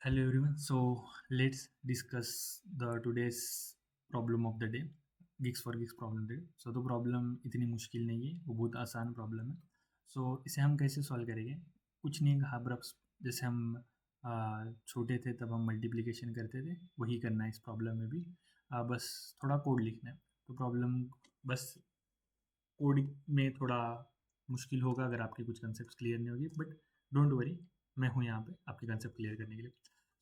Hello everyone. So let's discuss the today's problem of the day, Geeks for Geeks problem day. So तो problem इतनी मुश्किल नहीं है, वो बहुत आसान प्रॉब्लम है. इसे हम कैसे सॉल्व करेंगे? कुछ नहीं घाबरा. जैसे हम छोटे थे तब हम मल्टीप्लिकेशन करते थे, वही करना है इस प्रॉब्लम में भी. बस थोड़ा कोड लिखना है. तो प्रॉब्लम बस कोड में थोड़ा मुश्किल होगा अगर आपके कुछ कंसेप्ट क्लियर नहीं होगी, बट डोंट वरी, मैं हूँ यहाँ पे आपके कंसेप्ट क्लियर करने के लिए.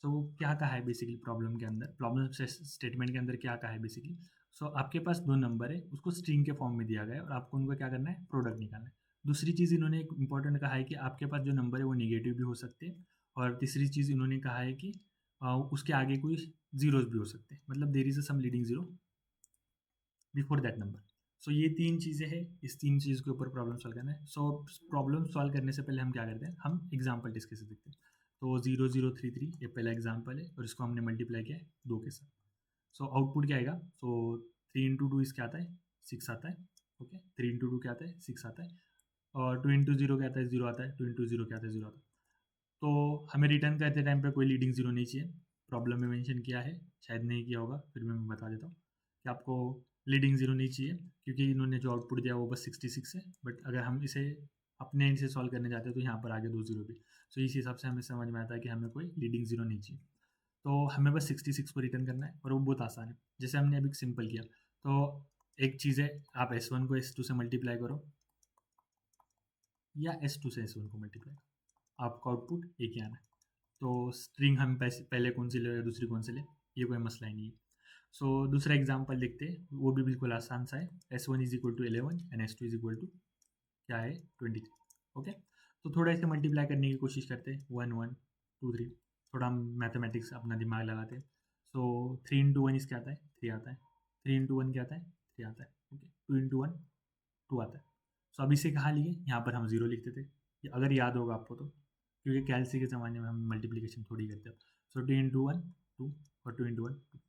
क्या कहा है बेसिकली प्रॉब्लम के अंदर, प्रॉब्लम स्टेटमेंट के अंदर क्या कहा है बेसिकली. आपके पास दो नंबर है, उसको स्ट्रिंग के फॉर्म में दिया गया है और आपको उनका क्या करना है, प्रोडक्ट निकालना है. दूसरी चीज़ इन्होंने एक इंपॉर्टेंट कहा है कि आपके पास जो नंबर है वो निगेटिव भी हो सकते हैं. और तीसरी चीज़ इन्होंने कहा है कि उसके आगे कोई जीरोज भी हो सकते हैं, मतलब there is a some leading zero before that number. ये तीन चीज़ें हैं, इस तीन चीज़ के ऊपर प्रॉब्लम सॉल्व करना है. प्रॉब्लम सॉल्व करने से पहले हम क्या करते हैं, हम एग्जाम्पल डिस्कस देखते हैं. तो 0033 ये पहला एग्जाम्पल है और इसको हमने मल्टीप्लाई किया है दो के साथ. आउटपुट क्या आएगा. 3 into 2 इस क्या आता है, 6 आता है. ओके, 3 into 2 क्या आता है, 6 आता है. और 2 into 0 क्या आता है, 0 आता है. 2 into 0 क्या आता है, 0 आता है. तो हमें रिटर्न करते टाइम पे कोई लीडिंग जीरो नहीं चाहिए. प्रॉब्लम में मेंशन किया है, शायद नहीं किया होगा, फिर मैं बता देता हूँ कि आपको लीडिंग जीरो नहीं चाहिए, क्योंकि इन्होंने जो आउटपुट दिया वो बस 66 है. बट अगर हम इसे अपने एंड से सॉल्व करने जाते हैं तो यहाँ पर आगे दो जीरो भी. इस हिसाब से हमें समझ में आता है कि हमें कोई लीडिंग जीरो नहीं चाहिए. तो हमें बस 66 को रिटर्न करना है और वो बहुत आसान है. जैसे हमने अभी सिंपल किया, तो एक चीज़ है, आप S1 को S2 से मल्टीप्लाई करो या S2 से S1 को मल्टीप्लाई करो, आपका आउटपुट एक ही आना है. स्ट्रिंग हम पहले कौन सी ले या दूसरी कौन सी ले, ये कोई मसला ही नहीं है. दूसरा एग्जांपल देखते हैं, वो भी बिल्कुल आसान सा है. S1 = 11 एंड S2 = क्या है, 23. ओके, तो थोड़ा इसे मल्टीप्लाई करने की कोशिश करते हैं. 1 1 2 3, थोड़ा हम मैथमेटिक्स अपना दिमाग लगाते हैं. 3 into 1 इस क्या आता है, 3 आता है. 3 into 1 क्या आता है, 3 आता है. ओके, 2 into 1 2 आता है. अब इसे कहाँ लिए, यहाँ पर हम जीरो लिखते थे, अगर याद होगा आपको तो, क्योंकि कैलसी के ज़माने में हम मल्टीप्लिकेशन थोड़ी करते हैं. 2 into 1 2 और 2 into 1 2.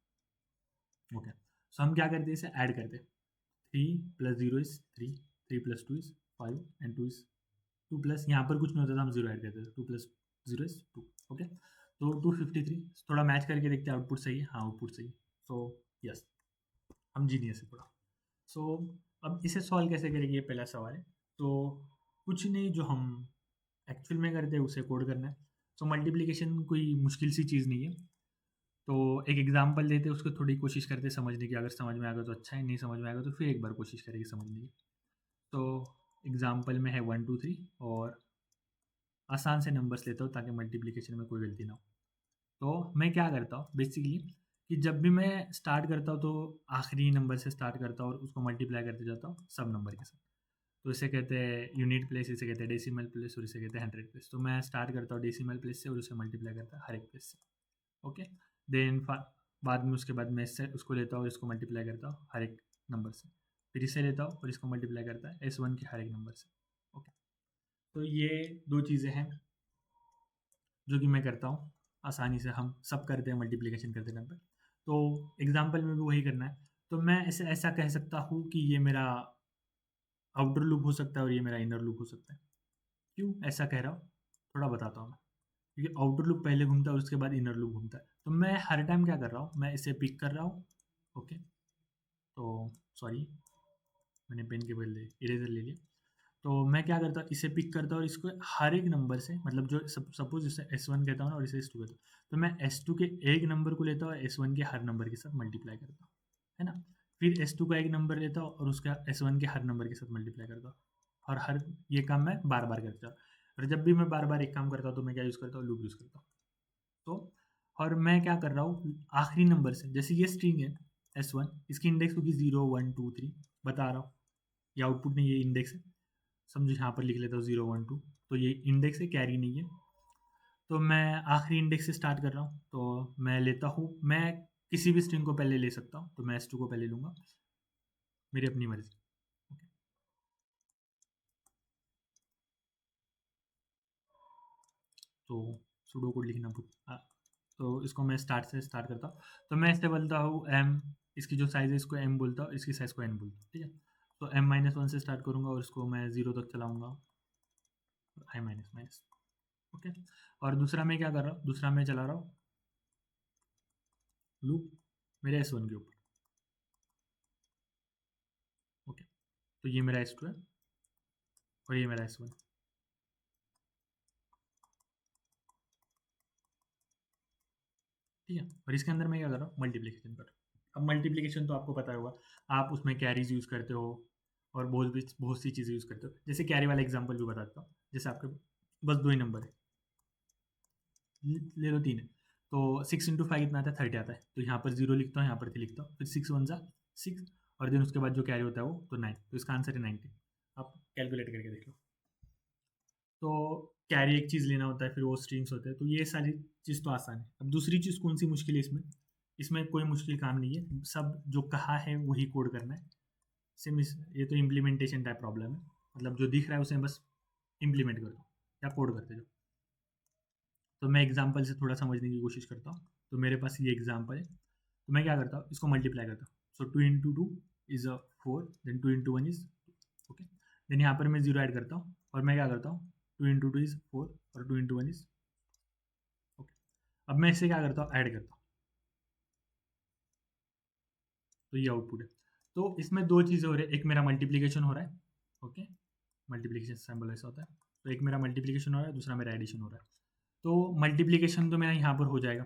ओके, हम क्या करते हैं, इसे ऐड करते हैं. 3 + 0 = 3, 3 + 2 = 5 एंड 2 प्लस यहाँ पर कुछ नहीं होता था, हम जीरो ऐड करते थे. 2 + 0 = 2. ओके, तो 253. थोड़ा मैच करके देखते हैं, आउटपुट सही है, हाँ आउटपुट सही है. यस, हम जीनियस है थोड़ा. सो अब इसे सॉल्व कैसे करेंगे, ये पहला सवाल है. तो कुछ नहीं, जो हम एक्चुअल में करते हैं उसे कोड करना है. मल्टीप्लिकेशन कोई मुश्किल सी चीज़ नहीं है. तो एक एग्जांपल देते हैं, उसको थोड़ी कोशिश करते हैं समझने की. अगर समझ में आएगा तो अच्छा है, नहीं समझ में आएगा तो फिर एक बार कोशिश करेंगे समझने की. तो एग्जांपल में है 1 2 3, और आसान से नंबर्स लेता हूँ ताकि मल्टीप्लिकेशन में कोई गलती ना हो. तो मैं क्या करता हूँ बेसिकली, कि जब भी मैं स्टार्ट करता हूँ तो आखिरी नंबर से स्टार्ट करता हूँ और उसको मल्टीप्लाई करते जाता हूँ सब नंबर के साथ. तो इसे कहते हैं यूनिट प्लेस, इसे कहते हैं डेसिमल प्लेस, और इसे कहते हैं 100 प्लेस. तो मैं स्टार्ट करता हूँ डेसिमल प्लेस से और उसे मल्टीप्लाई करता हूँ हर एक प्लेस से. ओके, देन बाद में उसके बाद मैं इससे उसको लेता हूँ और इसको मल्टीप्लाई करता हूँ हर एक नंबर से. फिर इसे लेता हूँ और इसको मल्टीप्लाई करता है S1 के हर एक नंबर से. ओके, तो ये दो चीज़ें हैं जो कि मैं करता हूँ. आसानी से हम सब करते हैं मल्टीप्लिकेशन करते टाइम पर. तो एग्जाम्पल में भी वही करना है. तो मैं ऐसे ऐसा कह सकता हूँ कि ये मेरा आउटर लूप हो सकता है और ये मेरा इनर लूप हो सकता है. क्यों ऐसा कह रहा हूँ, थोड़ा बताता हूँ मैं. क्योंकि आउटर लूप पहले घूमता है और उसके बाद इनर लूप घूमता है. तो मैं हर टाइम क्या कर रहा हूँ, मैं इसे पिक कर रहा हूँ. ओके, तो सॉरी, मैंने पेन के बदले इरेजर ले लिया. तो मैं क्या करता हूँ, इसे पिक करता हूँ और इसको हर एक नंबर से, मतलब जो सपोज इसे S1 कहता हूँ ना और इसे S2 कहता हूँ, तो मैं S2 के एक नंबर को लेता हूँ S1 के हर नंबर के साथ मल्टीप्लाई करता हूँ, है ना. फिर S2 का एक नंबर लेता हूँ और उसका S1 के हर नंबर के साथ मल्टीप्लाई करता हूँ. और हर ये काम मैं बार बार करता हूँ. और जब भी मैं बार बार एक काम करता हूँ तो मैं क्या यूज़ करता हूँ, लूप यूज़ करता हूँ. तो और मैं क्या कर रहा हूँ, आखिरी नंबर से, जैसे ये स्ट्रिंग है S1, इसकी इंडेक्स होगी 0 1 2 3, बता रहा हूँ. ये आउटपुट नहीं, ये इंडेक्स है. समझो यहाँ पर लिख लेता हूँ 0 1 2, तो ये इंडेक्स है, कैरी नहीं है. तो मैं आखिरी इंडेक्स से स्टार्ट कर रहा हूँ. तो मैं लेता हूँ, मैं किसी भी स्ट्रिंग को पहले ले सकता हूँ, तो मैं S2 को पहले लूँगा, मेरी अपनी मर्जी. ओके, तो सुडो कोड लिखना तो इसको मैं स्टार्ट से स्टार्ट करता हूँ. तो मैं इससे बोलता हूँ m, इसकी जो साइज़ है इसको m बोलता हूँ, इसकी साइज़ को n बोलता हूँ. ठीक है, तो m-1 से स्टार्ट करूँगा और इसको मैं 0 तक चलाऊँगा, i माइनस माइनस. ओके, और दूसरा मैं क्या कर रहा हूँ, दूसरा मैं चला रहा हूँ लूप मेरे S1 के ऊपर। ओके, तो ये मेरा S2 है और ये मेरा S1। ठीक है, और इसके अंदर मैं क्या कर रहा हूँ, मल्टीप्लिकेशन कर रहा हूँ। अब मल्टीप्लिकेशन तो आपको पता होगा, आप उसमें कैरीज यूज़ करते हो और बहुत सी चीज़ें यूज़ करते हो। जैसे कैरी वाला एग्जांपल भी बताता हूँ। जैसे आपके बस दो ही नंबर है, ले लो तीन है, तो 6 × 5 कितना आता है, 30 आता है। तो यहाँ पर 0 लिखता हूँ, यहाँ पर 3 लिखता हूँ, फिर 6 × 1 = 6, और देन उसके बाद जो कैरी होता है वो तो 9। तो इसका आंसर है 90। आप कैलकुलेट करके देख लो। तो कैरी एक चीज़ लेना होता है, फिर वो स्ट्रिंग्स होते हैं, तो ये सारी चीज़ तो आसान है। अब दूसरी चीज़ कौन सी मुश्किल है इसमें, इसमें कोई मुश्किल काम नहीं है, सब जो कहा है वही कोड करना है। सेम ये तो इम्प्लीमेंटेशन टाइप प्रॉब्लम है, मतलब जो दिख रहा है उसे बस इम्प्लीमेंट कर दो या कोड करते जाओ। तो मैं एग्जाम्पल से थोड़ा समझने की कोशिश करता हूँ। तो मेरे पास ये एग्जाम्पल है, तो मैं क्या करता हूँ, इसको मल्टीप्लाई करता हूँ। So 2 × 2 is 4, then 2 × 1 is okay, then यहाँ पर मैं 0 ऐड करता हूँ और मैं क्या करता हूँ, 2 × 2 इज 4 और 2 × 1 इज ओके। अब मैं इसे क्या करता हूँ, ऐड करता हूँ, तो ये आउटपुट है। तो इसमें दो चीज़ें हो रही है, एक मेरा मल्टीप्लीकेशन हो रहा है, ओके, मल्टीप्लीकेशन सिंबल ऐसा होता है। तो एक मेरा मल्टीप्लीकेशन हो रहा है, दूसरा मेरा एडिशन हो रहा है। तो मल्टीप्लीकेशन तो मेरा यहाँ पर हो जाएगा।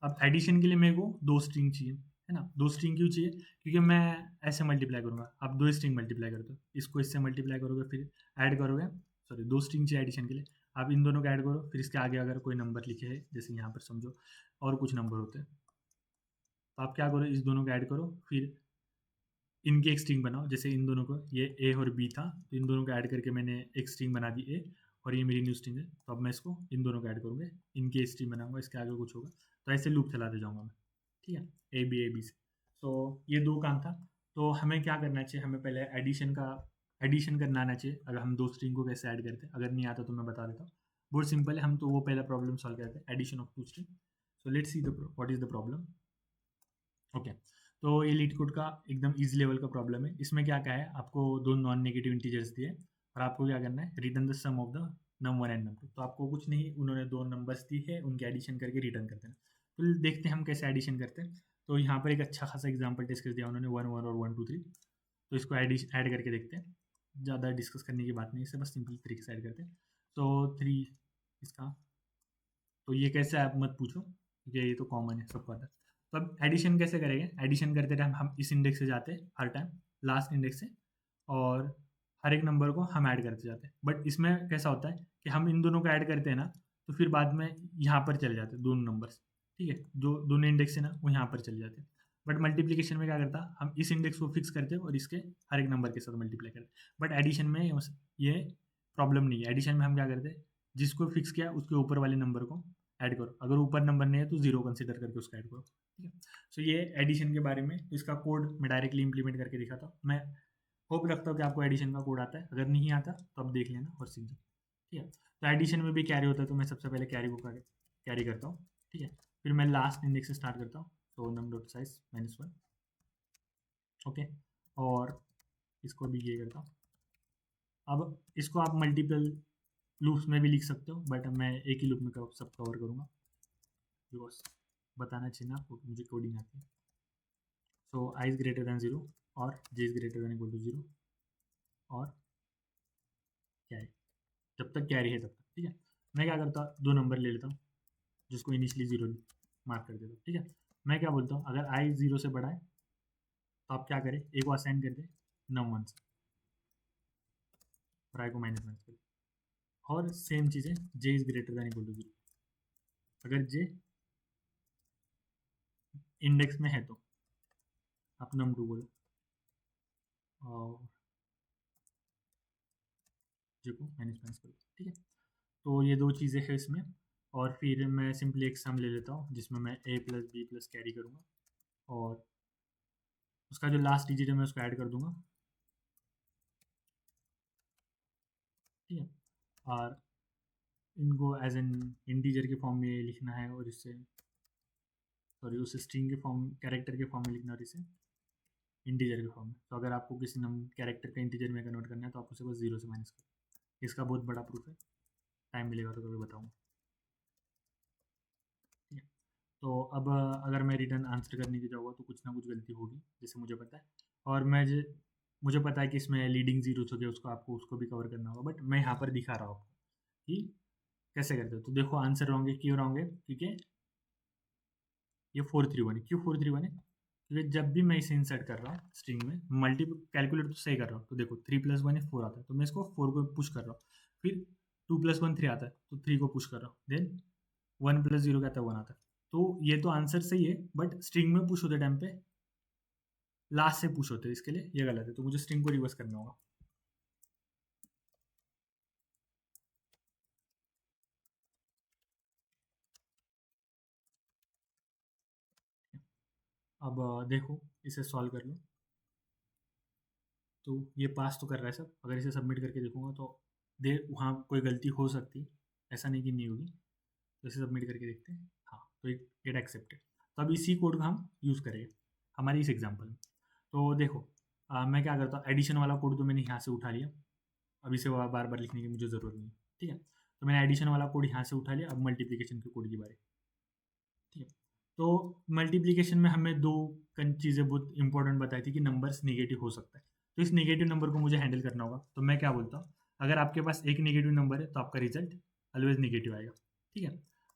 अब एडिशन के लिए मेरे को दो स्ट्रिंग चाहिए, है ना। दो स्ट्रिंग क्यों चाहिए, क्योंकि मैं ऐसे मल्टीप्लाई करूँगा, आप दो स्ट्रिंग मल्टीप्लाई करते हो, इसको इससे मल्टीप्लाई करोगे फिर ऐड करोगे, सॉरी दो स्ट्रिंग चाहिए एडिशन के लिए, आप इन दोनों को ऐड करो, फिर इसके आगे अगर कोई नंबर लिखे है, जैसे यहाँ पर समझो और कुछ नंबर होते हैं, तो आप क्या करो, इस दोनों को ऐड करो, फिर इनकी एक स्ट्रिंग बनाओ। जैसे इन दोनों को, ये ए और बी था, तो इन दोनों को ऐड करके मैंने एक स्ट्रिंग बना दी ए, और ये मेरी न्यू स्ट्रिंग है, तो अब मैं इसको इन दोनों को ऐड करूँगा, इनकी स्ट्रिंग बनाऊंगा, इसके आगे कुछ होगा, तो ऐसे लूप चलाते जाऊँगा मैं। ठीक है, ए बी से। तो ये दो काम था। तो हमें क्या करना चाहिए, हमें पहले एडिशन करना आना चाहिए। अगर हम दो स्ट्रिंग को कैसे ऐड करते हैं, अगर नहीं आता तो मैं बता देता हूँ, बहुत सिंपल है। हम तो वो पहला प्रॉब्लम सॉल्व करते हैं, addition of two string. So let's see the what is the problem. Okay, तो ये लीड कोड का एकदम इजी लेवल का प्रॉब्लम है। इसमें क्या क्या है, आपको दो नॉन नेगेटिव इंटीजर्स दिए और आपको क्या करना है, return the sum of the num one and num two. तो आपको कुछ नहीं, उन्होंने दो नंबर्स दी है, उनके एडिशन करके रिटर्न करते हैं। तो देखते हैं हम कैसे एडिशन करते हैं। तो यहाँ पर एक अच्छा खासा एग्जाम्पल डिस्कस दिया उन्होंने, 1 1 और 1 2 3। तो इसको ऐड करके देखते हैं, ज़्यादा डिस्कस करने की बात नहीं, इसे बस सिंपल तरीके से ऐड करते हैं। तो 3 इसका, तो ये कैसे आप मत पूछो, क्योंकि ये तो कॉमन है, सबको आता है। तो अब एडिशन कैसे करेंगे, एडिशन करते टाइम हम इस इंडेक्स से जाते हैं हर टाइम, लास्ट इंडेक्स से, और हर एक नंबर को हम ऐड करते जाते हैं। बट इसमें कैसा होता है कि हम इन दोनों को ऐड करते हैं ना, तो फिर बाद में यहाँ पर चले जाते हैं दोनों नंबर्स। ठीक है, जो दोनों इंडेक्स है ना वो यहाँ पर चले जाते हैं। बट मल्टीप्लीकेशन में क्या करता, हम इस इंडेक्स को फिक्स करते हैं और इसके हर एक नंबर के साथ मल्टीप्लाई करते हैं। बट एडिशन में ये प्रॉब्लम नहीं है। एडिशन में हम क्या करते हैं, जिसको फिक्स किया उसके ऊपर वाले नंबर को ऐड करो, अगर ऊपर नंबर नहीं है तो जीरो कंसीडर करके उसका ऐड करो। ठीक है, सो ये एडिशन के बारे में। तो इसका कोड मैं डायरेक्टली इंप्लीमेंट करके दिखाता हूँ। मैं होप रखता हूँ कि आपको एडिशन का कोड आता है, अगर नहीं आता तो आप देख लेना और सीख जाओ। ठीक है, तो एडिशन में भी कैरी होता है, तो मैं सबसे पहले कैरी को कैरी करता हूँ। ठीक है, फिर मैं लास्ट इंडेक्स से स्टार्ट करता हूँ, तो नम डॉट साइज -1। ओके, और इसको भी ये करता हूँ। अब इसको आप मल्टीपल लूप्स में भी लिख सकते हो, बट मैं एक ही लूप में सब कवर करूँगा, बिकॉज बताना चाहिए ना आपको, मुझे कोडिंग आती है। So I is greater than 0 और J is greater than equal to 0 और कैरी, जब तक कैरी है तब तक। ठीक है, मैं क्या करता हूँ, दो नंबर ले लेता हूँ जिसको इनिशियली 0 मार्क कर देता हूँ। ठीक है, मैं क्या बोलता हूँ, अगर आई 0 से बड़ा है तो आप क्या करें, एक को असाइन कर दें num1 से और आई को -1 करें। और सेम चीज़ें, J is greater than equal to 0, अगर जे इंडेक्स में है तो आप num2 बोलो और जे को -1 करो। ठीक है, तो ये दो चीज़ें हैं इसमें। और फिर मैं सिंपली एक सम ले लेता हूँ जिसमें मैं a + b + कैरी करूँगा, और उसका जो लास्ट डिजिट है मैं उसको ऐड कर दूंगा। ठीक है, और इनको एज एन इंटीजर के फॉर्म में लिखना है, और इससे सॉरी उस स्ट्रिंग के फॉर्म, कैरेक्टर के फॉर्म में लिखना, और इसे इंटीजर के फॉर्म में। तो अगर आपको किसी कैरेक्टर का इंटीजर में कन्वर्ट करना है तो आप उसे बस 0 से माइनस करो। इसका बहुत बड़ा प्रूफ है, टाइम मिलेगा तो कभी बताऊँगा। ठीक है, तो अब अगर मैं रिटर्न आंसर करने की जाऊँगा तो कुछ ना कुछ गलती होगी, जैसे मुझे पता है। और मुझे पता है कि इसमें लीडिंग ज़ीरोज़ हो गया, उसको आपको उसको भी कवर करना होगा, बट मैं यहाँ पर दिखा रहा हूँ आपको कि कैसे करते हो। तो देखो आंसर रॉन्ग है, क्यों रॉन्ग है? क्योंकि ये 431 है। क्यों 431 है? क्योंकि जब भी मैं इसे इंसर्ट कर रहा हूँ स्ट्रिंग में, मल्टी कैलकुलेट तो सही कर रहा हूँ, तो देखो 3 + 1 है 4 आता है, तो मैं इसको 4 को पुश कर रहा हूँ। फिर 2 + 1 3 आता है, तो 3 को पुश कर रहा हूँ। देन 1 + 0 क्या आता है? 1 आता है। तो ये तो आंसर सही है, बट स्ट्रिंग में पुश होते टाइम पे लास्ट से पुश होते हैं, इसके लिए ये गलत है, तो मुझे स्ट्रिंग को रिवर्स करना होगा। अब देखो इसे सॉल्व कर लो। तो ये पास तो कर रहा है सब। अगर इसे सबमिट करके देखूंगा तो वहाँ कोई गलती हो सकती, ऐसा नहीं कि नहीं होगी। तो इसे सबमिट करके देखते हैं। हाँ, तो गेट एक्सेप्टेड। तो अब इसी कोड का हम यूज़ करेंगे हमारी इस एग्जाम्पल में। तो देखो मैं क्या करता हूँ, एडिशन वाला कोड तो मैंने यहाँ से उठा लिया। अब इसे बार बार लिखने की मुझे ज़रूरत नहीं है, ठीक है। तो मैंने एडिशन वाला कोड यहाँ से उठा लिया। अब मल्टीप्लिकेशन के कोड की बारी, ठीक है। तो मल्टीप्लिकेशन में हमें दो चीज़ें बहुत इंपॉर्टेंट बताई थी कि नंबर्स नेगेटिव हो सकता है। तो इस नेगेटिव नंबर को मुझे हैंडल करना होगा। तो मैं क्या बोलता हूँ, अगर आपके पास एक नेगेटिव नंबर है तो आपका रिजल्ट ऑलवेज नेगेटिव आएगा, ठीक है।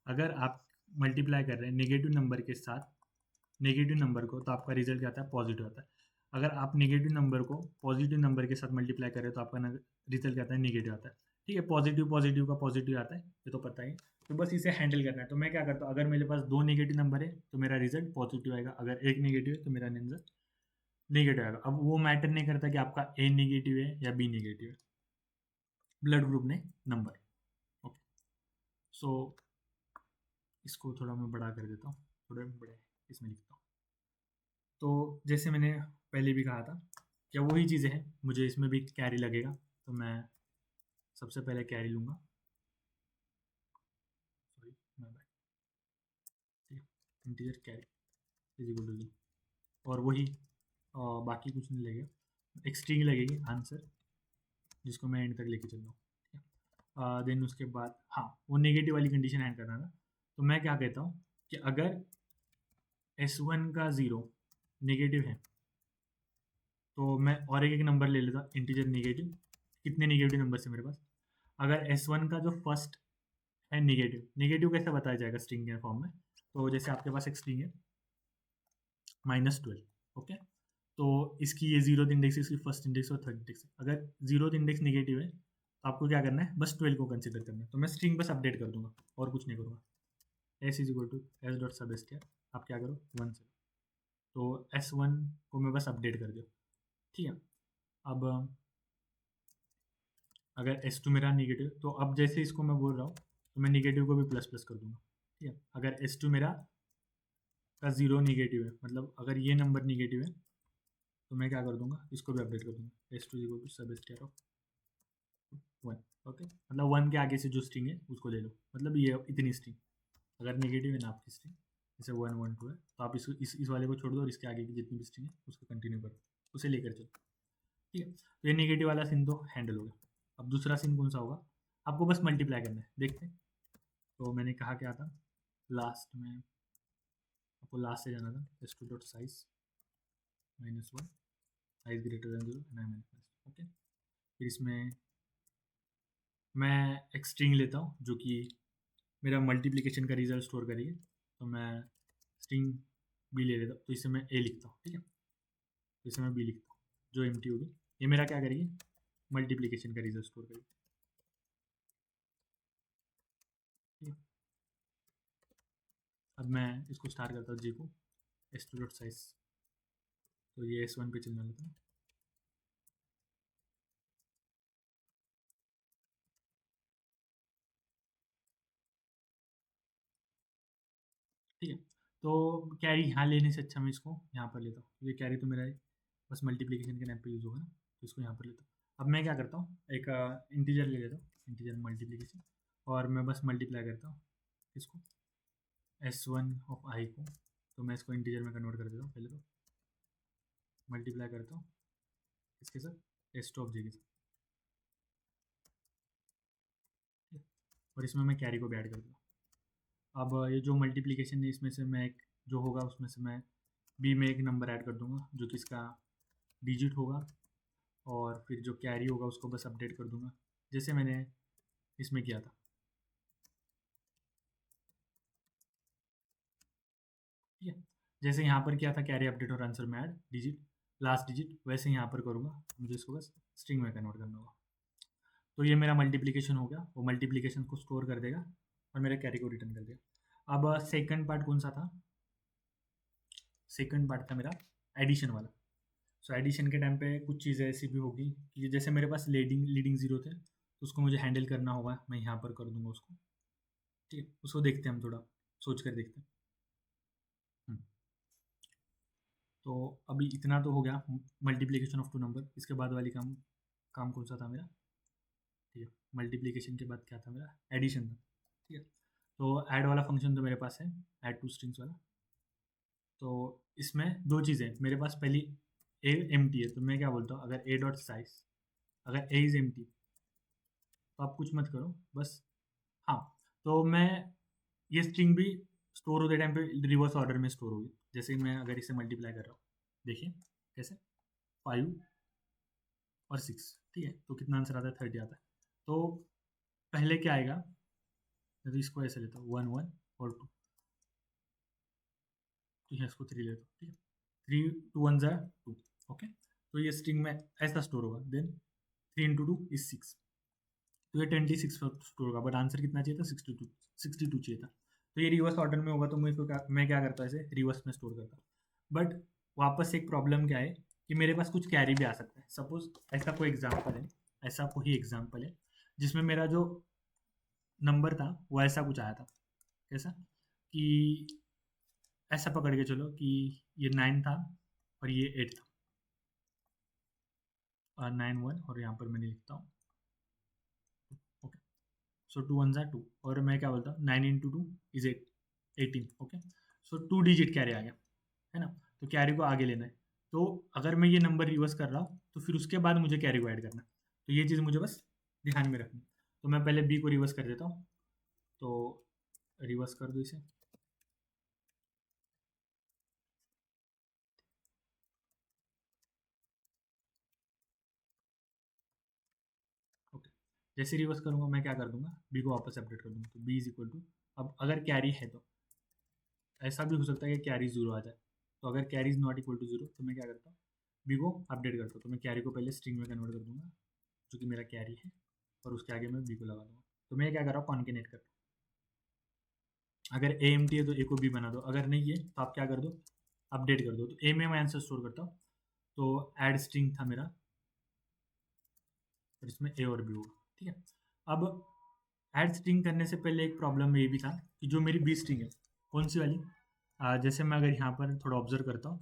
अगर आप मल्टीप्लाई कर रहे हैं नेगेटिव नंबर के साथ नेगेटिव नंबर को, तो आपका रिजल्ट क्या आता है? पॉजिटिव आता है। अगर आप नेगेटिव नंबर को पॉजिटिव नंबर के साथ मल्टीप्लाई करें तो आपका रिजल्ट क्या आता है? नेगेटिव आता है, ठीक है। पॉजिटिव पॉजिटिव का पॉजिटिव आता है, ये तो पता ही। तो बस इसे हैंडल करना है। तो मैं क्या करता हूँ, अगर मेरे पास दो नेगेटिव नंबर है तो मेरा रिजल्ट पॉजिटिव आएगा, अगर एक नेगेटिव है तो मेरा रिजल्ट नेगेटिव आएगा। अब वो मैटर नहीं करता कि आपका ए नेगेटिव है या बी नेगेटिव है, ब्लड ग्रुप ने नंबर। ओके, सो इसको थोड़ा मैं बड़ा कर देता हूँ, थोड़े बड़े इसमें लिखता हूँ। तो जैसे मैंने पहले भी कहा था, क्या वही चीज़ें हैं, मुझे इसमें भी कैरी लगेगा। तो मैं सबसे पहले कैरी लूँगा, सॉरी मैं बैक, ठीक है। Integer carry is equal to, और वही बाकी कुछ नहीं लगेगा। एक स्ट्रिंग लगेगी आंसर, जिसको मैं एंड तक लेके चल रहा हूँ, ठीक है। देन उसके बाद हाँ, वो नेगेटिव वाली कंडीशन हैंड करना था। तो मैं क्या कहता हूँ कि अगर S1 का 0 नेगेटिव है तो मैं और एक नंबर ले लेता इंटीजर नेगेटिव। कितने नेगेटिव नंबर है मेरे पास? अगर S1 का जो फर्स्ट है नेगेटिव, नेगेटिव कैसे बताया जाएगा स्ट्रिंग के फॉर्म में? तो जैसे आपके पास एक स्ट्रिंग है -12, ओके। तो इसकी ये जीरो इंडेक्स है, इसकी फर्स्ट इंडेक्स और थर्ड इंडेक्स है। अगर जीरो इंडेक्स नेगेटिव है तो आपको क्या करना है? बस 12 को कंसिडर करना है। तो मैं स्ट्रिंग बस अपडेट कर दूंगा और कुछ नहीं करूँगा। S is equal to S dot sub S, आप क्या करो 1 से, तो S1 को मैं बस अपडेट कर दिया, ठीक है। अब अगर S2 मेरा नेगेटिव, तो अब जैसे इसको मैं बोल रहा हूँ तो मैं नेगेटिव को भी प्लस प्लस कर दूंगा, ठीक है। अगर S2 मेरा का 0 नेगेटिव है, मतलब अगर ये नंबर नेगेटिव है तो मैं क्या कर दूंगा? इसको भी अपडेट कर दूंगा। S2 इज इक्वल टू सब एस ऑफ 1, ओके। मतलब 1 के आगे से जो स्ट्रिंग है उसको ले लो, मतलब ये इतनी स्ट्रिंग अगर नेगेटिव है ना आपकी स्ट्रिंग, जैसे 1 1 2 है, तो आप इस वाले को छोड़ दो और इसके आगे की जितनी भी स्ट्रिंग है उसको कंटिन्यू करो, उसे लेकर चलो, ठीक है। तो ये नेगेटिव वाला सीन तो हैंडल हो गया। अब दूसरा सीन कौन सा होगा? आपको बस मल्टीप्लाई करना है, देखते हैं। तो मैंने कहा क्या था लास्ट में, आपको लास्ट से जाना था। S2 dot size -1, size greater than 0 and -, okay. फिर इसमें मैं एक स्ट्रिंग लेता हूँ जो कि मेरा मल्टीप्लिकेशन का रिजल्ट स्टोर करिए। तो मैं स्ट्रिंग बी ले लेता हूँ, तो इसे मैं ए लिखता हूँ, ठीक है। तो इसे मैं बी लिखता हूँ, जो एम्प्टी होगी ये मेरा क्या करेगी? मल्टीप्लिकेशन का रिजल्ट स्टोर करेगी, ठीक है। अब मैं इसको स्टार्ट करता हूँ जे को S2 डॉट साइज, तो ये S1 पे चलने लेता हूँ, ठीक है। तो कैरी यहाँ लेने से अच्छा मैं इसको यहाँ पर लेता हूँ। ये कैरी तो मेरा बस मल्टीप्लिकेशन के नाम पे यूज़ होगा ना, तो इसको यहाँ पर लेता हूँ। अब मैं क्या करता हूँ, एक इंटीजर ले लेता हूँ, इंटीजर मल्टीप्लिकेशन, और मैं बस मल्टीप्लाई करता हूँ इसको S1 ऑफ आई को। तो मैं इसको इंटीजर में कन्वर्ट कर देता हूँ। पहले तो मल्टीप्लाई करता हूँ इसके साथ S2 ऑफ जे के साथ, ठीक है? और इसमें मैं कैरी को भी ऐड कर दूँ। अब ये जो मल्टीप्लिकेशन है इसमें से मैं एक जो होगा उसमें से मैं बी में एक नंबर ऐड कर दूंगा जो कि इसका डिजिट होगा, और फिर जो कैरी होगा उसको बस अपडेट कर दूंगा जैसे मैंने इसमें किया था। ठीक है, जैसे यहाँ पर किया था कैरी अपडेट और आंसर में ऐड डिजिट लास्ट डिजिट, वैसे यहाँ पर करूँगा, मुझे इसको बस स्ट्रिंग में कन्वर्ट करना होगा। तो ये मेरा मल्टीप्लिकेशन हो गया, वो मल्टीप्लिकेशन को स्टोर कर देगा और मेरे कैरी को रिटर्न कर देगा। अब सेकंड पार्ट कौन सा था? सेकंड पार्ट था मेरा एडिशन वाला। सो एडिशन के टाइम पे कुछ चीज़ें ऐसी भी होगी कि जैसे मेरे पास लीडिंग जीरो थे तो उसको मुझे हैंडल करना होगा, मैं यहाँ पर कर दूंगा उसको। ठीक है, उसको देखते हैं, हम थोड़ा सोच कर देखते हैं। तो अभी इतना तो हो गया मल्टीप्लिकेशन ऑफ टू नंबर। इसके बाद वाली काम काम कौन सा था मेरा? ठीक है, मल्टीप्लिकेशन के बाद क्या था मेरा? एडिशन था। ठीक है, तो ऐड वाला फंक्शन तो मेरे पास है, ऐड टू स्ट्रिंग्स वाला। तो इसमें दो चीज़ें मेरे पास, पहली ए एम टी है, तो मैं क्या बोलता हूँ, अगर ए डॉट साइज, अगर ए इज़ एम टी तो आप कुछ मत करो बस। हाँ, तो मैं ये स्ट्रिंग भी स्टोर होते टाइम पे रिवर्स ऑर्डर में स्टोर होगी। जैसे मैं अगर इसे मल्टीप्लाई कर रहा हूँ, देखिए कैसे 5 और 6, ठीक है, तो कितना आंसर आता है? 30 आता है। तो पहले क्या आएगा, यदि इसको ऐसे लेता हूँ 1 1 और 2, ठीक है, इसको 3 लेता हूँ, ठीक है, 3 2 1 ज़ा 2, ओके। तो ये स्ट्रिंग में ऐसा स्टोर होगा, देन 3 इंटू 2 इज 6, तो ये 26 स्टोर होगा, बट आंसर कितना चाहिए था? 62 चाहिए था। तो ये रिवर्स ऑर्डर में होगा, तो मैं क्या करता ऐसे रिवर्स में स्टोर करता। बट वापस एक प्रॉब्लम क्या है कि मेरे पास कुछ कैरी भी आ सकता है। सपोज ऐसा कोई एग्जाम्पल है, ऐसा कोई एग्जाम्पल है जिसमें मेरा जो नंबर था वो ऐसा कुछ आया था। कैसा कि ऐसा पकड़ के चलो कि ये 9 था और ये 8 था, और 9 1, और यहाँ पर मैंने लिखता हूँ, ओके। सो 2 1 ज़ा 2, और मैं क्या बोलता हूँ 9 into 2 is 18, okay. So 2 digit carry आ गया, है ना। तो कैरी को आगे लेना है, तो अगर मैं ये नंबर रिवर्स कर रहा हूँ तो फिर उसके बाद मुझे कैरी को ऐड करना है। तो ये चीज़ मुझे बस ध्यान में रखनी। तो मैं पहले बी को रिवर्स कर देता हूँ, तो रिवर्स कर दो इसे, ओके। जैसे रिवर्स करूँगा मैं क्या कर दूंगा, बी को वापस अपडेट कर दूंगा, तो बी इज इक्वल टू, अब अगर कैरी है तो ऐसा भी हो सकता है कि कैरी जीरो आ जाए। तो अगर carry is not equal to zero तो मैं क्या करता हूँ, बी को अपडेट करता हूँ, तो मैं कैरी को पहले स्ट्रिंग में कन्वर्ट कर दूंगा जो कि मेरा कैरी है, और उसके आगे मैं बी को लगा दूंगा। तो मैं क्या कर रहा हूँ, कॉन्केनेट कर, अगर ए एम टी है तो ए को बी बना दो, अगर नहीं है तो आप क्या कर दो, अपडेट कर दो। तो ए में मैं आंसर स्टोर करता हूँ, तो ऐड स्ट्रिंग था मेरा, और इसमें ए और बी होगा, ठीक है। अब ऐड स्ट्रिंग करने से पहले एक प्रॉब्लम ये भी था कि जो मेरी बी स्ट्रिंग है, कौन सी वाली, जैसे मैं अगर यहाँ पर थोड़ा ऑब्जर्व करता हूँ,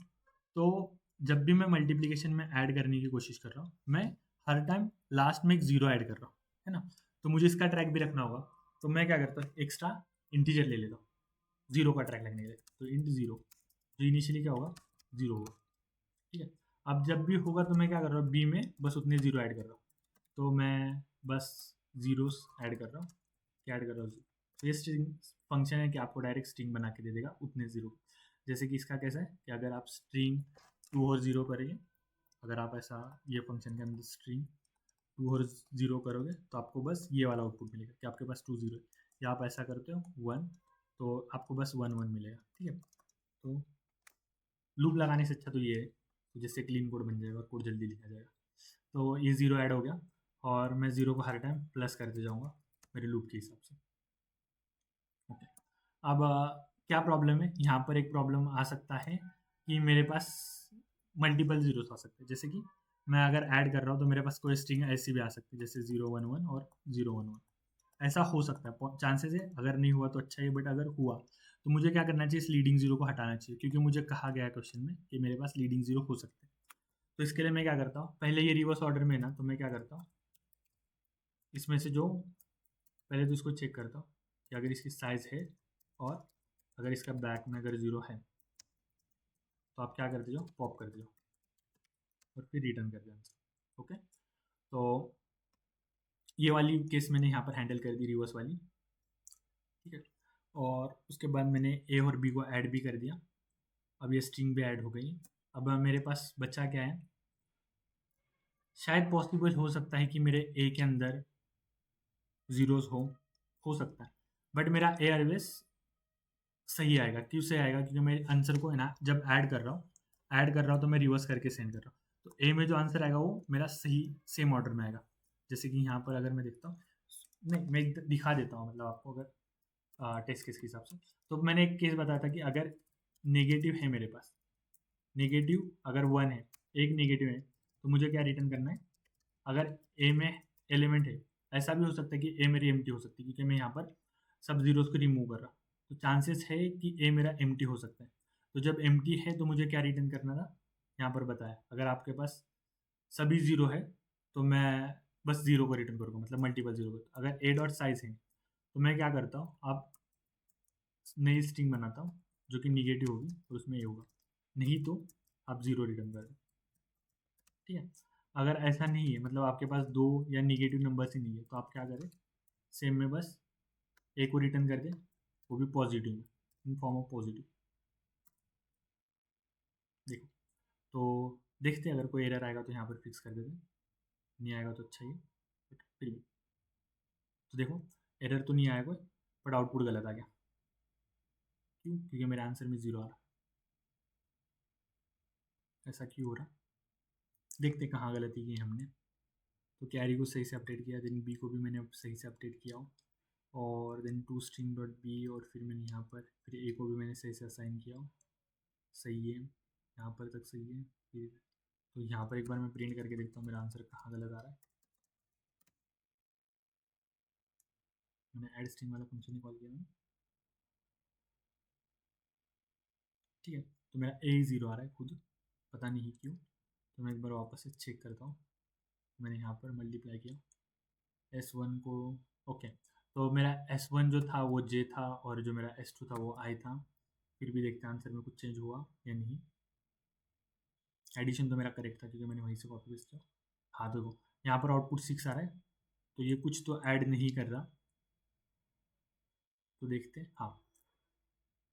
तो जब भी मैं मल्टीप्लिकेशन में ऐड करने की कोशिश कर रहा हूँ, मैं हर टाइम लास्ट में एक जीरो ऐड कर रहा हूँ, है ना। तो मुझे इसका ट्रैक भी रखना होगा, तो मैं क्या करता हूँ, एक्स्ट्रा इंटीजर ले लेता हूँ जीरो का ट्रैक लगने के लिए। तो इंट जीरो, जो इनिशियली क्या होगा, जीरो होगा, ठीक है। अब जब भी होगा तो मैं क्या कर रहा हूँ, बी में बस उतने जीरो ऐड कर रहा हूँ, तो मैं बस जीरोस ऐड कर रहा हूँ, क्या ऐड कर रहा हूँ, तो ये स्ट्रिंग फंक्शन है कि आपको डायरेक्ट स्ट्रिंग बना के दे देगा उतने जीरो। जैसे कि इसका कैसा है कि अगर आप स्ट्रिंग 2 और जीरो करेंगे, अगर आप ऐसा ये फंक्शन के अंदर स्ट्रिंग 2 और जीरो करोगे तो आपको बस ये वाला आउटपुट मिलेगा कि आपके पास 2 जीरो है, या आप ऐसा करते हो 1, तो आपको बस 1 1 मिलेगा, ठीक है। तो लूप लगाने से अच्छा तो ये है, तो जिससे क्लीन कोड बन जाएगा और कोड जल्दी लिखा जाएगा। तो ये ज़ीरो ऐड हो गया, और मैं ज़ीरो को हर टाइम प्लस करते जाऊँगा मेरे लूप के हिसाब से, ओके। अब क्या प्रॉब्लम है यहाँ पर, एक प्रॉब्लम आ सकता है कि मेरे पास मल्टीपल जीरोस आ सकते हैं। जैसे कि मैं अगर ऐड कर रहा हूँ तो मेरे पास कोई स्ट्रिंग ऐसी भी आ सकती है, जैसे 0 1 1 और 0 1 1, ऐसा हो सकता है, चांसेस है। अगर नहीं हुआ तो अच्छा है, बट अगर हुआ तो मुझे क्या करना चाहिए, इस लीडिंग जीरो को हटाना चाहिए, क्योंकि मुझे कहा गया है क्वेश्चन में कि मेरे पास लीडिंग जीरो हो सकते हैं। तो इसके लिए मैं क्या करता हूँ, पहले ये रिवर्स ऑर्डर में है ना, तो मैं क्या करता हूँ, इसमें से जो पहले तो इसको चेक करता हूँ कि अगर इसकी साइज़ है, और अगर इसका बैक में अगर जीरो है तो आप क्या करते जाओ, पॉप करते जाओ, और फिर रिटर्न कर दो आंसर, ओके। तो ये वाली केस मैंने यहाँ पर हैंडल कर दी, रिवर्स वाली, ठीक है। और उसके बाद मैंने ए और बी को ऐड भी कर दिया। अब ये स्ट्रिंग भी ऐड हो गई। अब मेरे पास बचा क्या है, शायद पॉसिबल हो सकता है कि मेरे ए के अंदर ज़ीरोज़ हो सकता है, बट मेरा ए ऑलवेज सही आएगा। क्यों सही आएगा? क्योंकि मेरे आंसर को है ना, जब ऐड कर रहा हूँ तो मैं रिवर्स करके सेंड कर रहा हूँ। तो ए में जो आंसर आएगा वो मेरा सही सेम ऑर्डर में आएगा। जैसे कि यहाँ पर अगर मैं देखता हूँ, नहीं मैं एक दिखा देता हूँ, मतलब आपको अगर टेस्ट केस के हिसाब से। तो मैंने एक केस बताया था कि अगर नेगेटिव है मेरे पास, नेगेटिव अगर 1 है, एक नेगेटिव है, तो मुझे क्या रिटर्न करना है? अगर ए में एलिमेंट है, ऐसा भी हो सकता है कि ए मेरी एम्प्टी हो सकती है, क्योंकि मैं यहाँ पर सब ज़ीरोज़ को रिमूव कर रहा हूँ। तो चांसेस है कि ए मेरा एम्प्टी हो सकता है। तो जब एम्प्टी है तो मुझे क्या रिटर्न करना था? यहाँ पर बताया, अगर आपके पास सभी ज़ीरो है तो मैं बस ज़ीरो को रिटर्न करूँगा, मतलब मल्टीपल ज़ीरो को। अगर ए डॉट साइज़ है तो मैं क्या करता हूँ, आप नई स्ट्रिंग बनाता हूँ जो कि निगेटिव होगी और उसमें ए होगा, नहीं तो आप ज़ीरो रिटर्न कर दो। ठीक है। अगर ऐसा नहीं है, मतलब आपके पास दो या निगेटिव नंबर्स ही नहीं है, तो आप क्या करें, सेम में बस ए को रिटर्न कर दें, वो भी पॉजिटिव में, इन फॉर्म ऑफ पॉजिटिव। देखो, तो देखते हैं अगर कोई एरर आएगा तो यहाँ पर फिक्स कर देते हैं, नहीं आएगा तो अच्छा ही है, बट फिर भी। तो देखो, एरर तो नहीं आया कोई, बट आउटपुट गलत आ गया। क्यों? क्योंकि मेरे आंसर में ज़ीरो आ रहा। ऐसा क्यों हो रहा? देखते कहाँ गलती की हमने। तो कैरी को सही से अपडेट किया, देन बी को भी मैंने सही से अपडेट किया हो, और then to string dot B, और फिर मैंने यहाँ पर फिर ए को भी मैंने सही से असाइन किया हो, सही है, यहाँ पर तक सही है। फिर तो यहाँ पर एक बार मैं प्रिंट करके देखता हूँ मेरा आंसर कहाँ गलत आ रहा है। मैंने ऐड स्ट्रिंग वाला फंक्शन ही कॉल किया मैंने, ठीक है। तो मेरा ए ज़ीरो आ रहा है खुद, पता नहीं क्यों। तो मैं एक बार वापस से चेक करता हूँ। मैंने यहाँ पर मल्टीप्लाई किया S1 को, ओके। तो मेरा S1 जो था वो J था, और जो मेरा S2 था वो I था। फिर भी देखते हैं आंसर में कुछ चेंज हुआ या नहीं। एडिशन तो मेरा करेक्ट था क्योंकि मैंने वहीं से कॉपी पेस्ट किया। हाँ देखो, यहाँ पर आउटपुट 6 आ रहा है, तो ये कुछ तो ऐड नहीं कर रहा। तो देखते हैं, हाँ।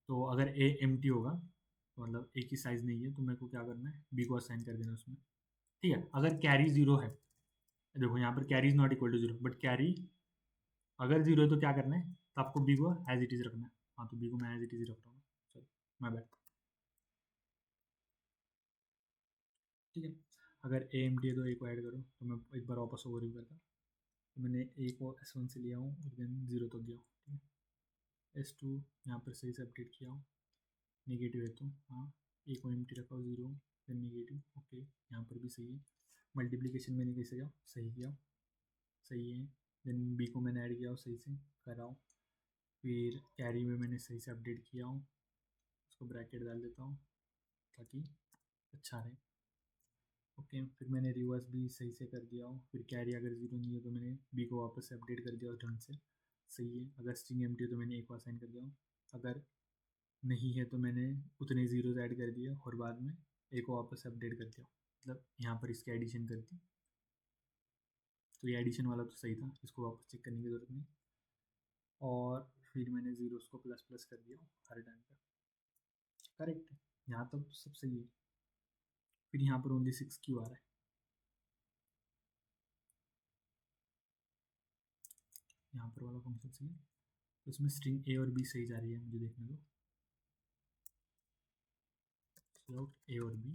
तो अगर ए एम्प्टी होगा, तो मतलब ए की साइज़ नहीं है, तो मेरे को क्या करना है, बी को असाइन कर देना उसमें। ठीक है। अगर कैरी ज़ीरो है, देखो यहाँ पर carry is not equal to zero, but carry अगर ज़ीरो है तो क्या करना है, तो आपको बी को एज इट इज़ रखना है। हाँ, तो बी को मैं एज इट इज़ रख रहा हूँ, सॉरी, माय बैड। ठीक है। अगर ए एम टी है तो ए को ऐड करो, तो मैं एक बार वापस ओवर करता हूँ। तो मैंने ए को S1 से लिया हूँ और देन ज़ीरो तक गया हूँ, ठीक है। S2 यहाँ पर सही से अपडेट किया हूँ, नेगेटिव है तो हाँ, ए को एम टी रखा हो, ज़ीरो देन नेगेटिव, ओके। यहाँ पर भी सही है। मल्टीप्लिकेशन मैंने कैसे किया, सही किया, सही है। देन बी को मैंने ऐड किया हो, सही से करा हूँ। फिर कैरी में मैंने सही से अपडेट किया हूँ, उसको ब्रैकेट डाल देता हूँ ताकि अच्छा रहे, ओके। फिर मैंने रिवर्स भी सही से कर दिया हूँ। फिर कैरी अगर ज़ीरो नहीं है तो मैंने बी को वापस से अपडेट कर दिया ढंग से, सही है। अगर स्ट्रिंग एम्प्टी है तो मैंने ए को असाइन कर दिया हूँ। अगर नहीं है तो मैंने उतने ज़ीरोज़ ऐड कर दिए और बाद में ए को वापस से अपडेट कर दिया, मतलब यहाँ पर इसकी एडिशन कर दी। तो ये एडिशन वाला तो सही था, इसको वापस चेक करने की ज़रूरत नहीं। और फिर मैंने ज़ीरोज़ को प्लस प्लस कर दिया हर टाइम पर, करेक्ट है, यहाँ तक तो सब सही है। फिर यहाँ पर ओनली 6 क्यों आ रहा है? यहाँ पर वाला फंक्शन सही है, तो इसमें स्ट्रिंग ए और बी सही जा रही है, मुझे देखने दो। आउट ए और बी,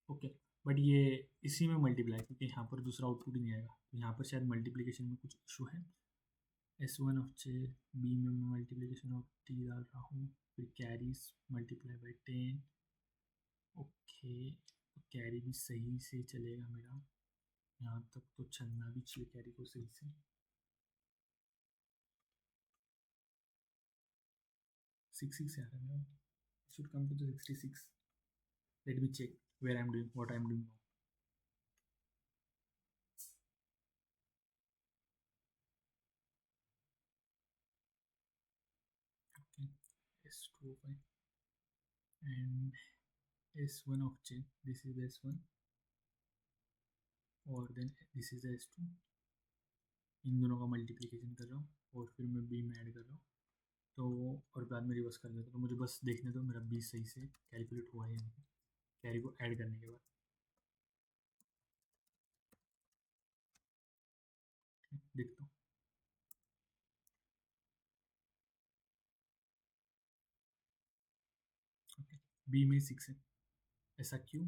ओके। बट ये इसी में मल्टीप्लाई, क्योंकि यहाँ पर दूसरा आउटपुट ही नहीं आएगा, तो यहाँ पर शायद मल्टीप्लिकेशन में कुछ इशू है। S1 ऑफ जे, बी में मैं मल्टीप्लिकेशन ऑफ टी डाल रहा हूँ, फिर कैरीज मल्टीप्लाई बाई 10, ओके। तो कैरी भी सही से चलेगा मेरा, यहाँ तक तो चलना भी चाहिए कैरी को सही से। 66 आ रहा है मेरा, should come to the 66. Let me check where I'm doing, what I'm doing now. Okay, S2 and S1 of J, this is S1 और देन दिस इज S2, इन दोनों का मल्टीप्लिकेशन कर रहा हूँ बाद में रिवर्स कर देता हूँ। तो मुझे बस देखने दो मेरा 20 सही से कैलकुलेट हुआ है कैरी को ऐड करने के बाद। देखता हूँ। ओके, बी में 6 है, ऐसा क्यों?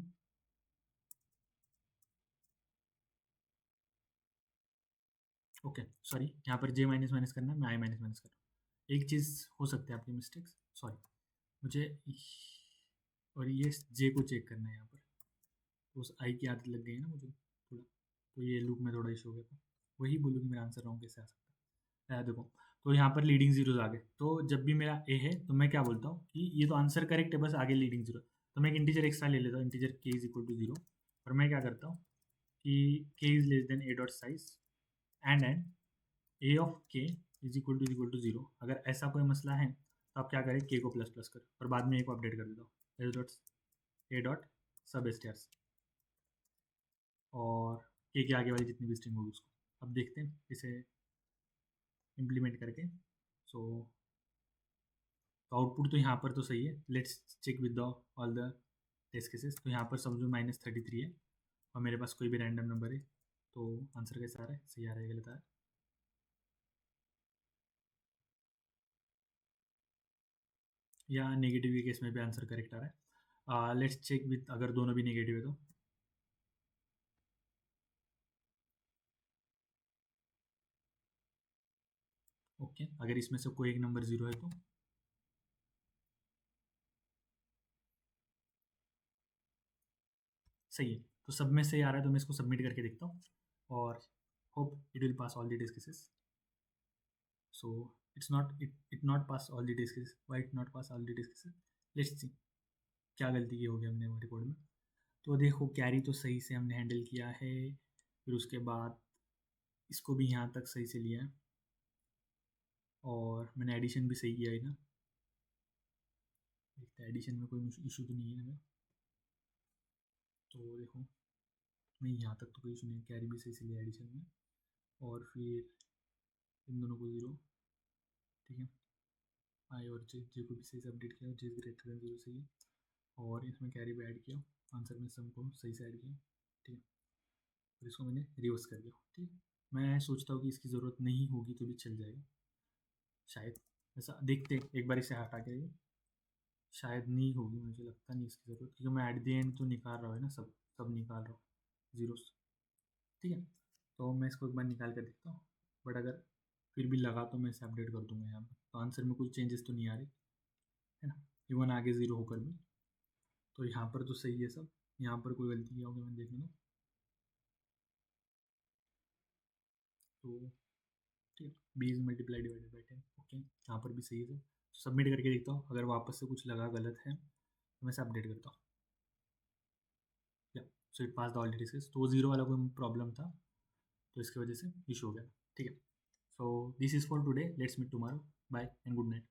ओके सॉरी, यहाँ पर जे माइनस माइनस करना है, मैं आई माइनस माइनस कर रहा हूँ। एक चीज़ हो सकती है आपकी मिस्टेक्स, सॉरी मुझे, और ये जे को चेक करना है यहाँ पर। तो उस आई की आदत लग गई है ना मुझे थोड़ा, तो ये लूप में थोड़ा इशू हो गया था। वही बोलूँ कि मेरा आंसर रॉन्ग कैसे आ सकता है। देखो, तो यहाँ पर लीडिंग जीरोज आ गए, तो जब भी मेरा ए है तो मैं क्या बोलता हूँ कि ये तो आंसर करेक्ट है, बस आगे लीडिंग जीरो। तो मैं एक इंटीजर एक्स्ट्रा ले लेता हूँ, इंटीजर के इज इक्वल टू 0, और मैं क्या करता हूँ कि के is less than A dot size and A of के इज इक्वल टू 0। अगर ऐसा कोई मसला है तो आप क्या करें, के को प्लस प्लस करें और बाद में ए को अपडेट कर देता हूँ ए डॉट सब स्टेयर्स, और के आगे वाली जितनी भी स्ट्रिंग होगी उसको। अब देखते हैं इसे इम्प्लीमेंट करके। सो तो आउटपुट तो यहाँ पर तो सही है, let's check with the all the test cases. तो यहाँ पर समझो -33 है और मेरे पास कोई भी रैंडम नंबर है, तो आंसर कैसा आ रहा है, सही आ रहा है गलत आ रहा है? या नेगेटिव के केस में भी आंसर करेक्ट आ रहा है? लेट्स चेक विथ, अगर दोनों भी नेगेटिव है तो ओके, अगर इसमें से कोई एक नंबर 0 है तो सही है। तो सब में सही आ रहा है, तो मैं इसको सबमिट करके देखता हूँ और hope it will pass all the test cases. So it not pass all the test cases, why it not pass all the test cases? Let's see क्या गलती की होगी हमने हमारे कोड में। तो देखो, कैरी तो सही से हमने हैंडल किया है, फिर उसके बाद इसको भी यहाँ तक सही से लिया है, और मैंने एडिशन भी सही किया है ना। देखते हैं एडिशन में कोई इशू तो नहीं है हमें। तो देखो, नहीं यहाँ तक तो कोई इशू नहीं, कैरी भी सही से लिया एडिशन में, और फिर इन दोनों को 0, ठीक है। आई और जे को भी सही से अपडेट किया, जे ग्रेटर देन 0 सही है, और इसमें कैरी भी ऐड किया, आंसर में सम को सही से ऐड किया, ठीक है। फिर इसको मैंने रिवर्स कर दिया, ठीक है। मैं सोचता हूँ कि इसकी ज़रूरत नहीं होगी तो भी चल जाएगा शायद, ऐसा देखते एक बार इसे हटा के, शायद नहीं होगी, मुझे लगता नहीं इसकी ज़रूरत, क्योंकि मैं एट द एंड तो निकाल रहा हूँ ना, सब सब निकाल रहा हूँ जीरोस, ठीक है। तो मैं इसको एक बार निकाल कर देखता हूँ, बट अगर फिर भी लगा तो मैं इसे अपडेट कर दूंगा यहाँ पर। तो आंसर में कोई चेंजेस तो नहीं आ रही है ना, इवन आगे 0 होकर भी। तो यहाँ पर तो सही है सब, यहाँ पर कोई गलती किया होगा मैंने देखने दो। तो ठीक है, B is multiply divided by 10, okay, यहाँ पर भी सही है सब। सबमिट करके देखता हूँ, अगर वापस से कुछ लगा गलत है तो मैं इसे अपडेट करता हूँ। या so it pass the all details, तो 0 वाला कोई प्रॉब्लम था तो इसकी वजह से इशू हो गया, ठीक है। So this is for today, let's meet tomorrow, bye and good night.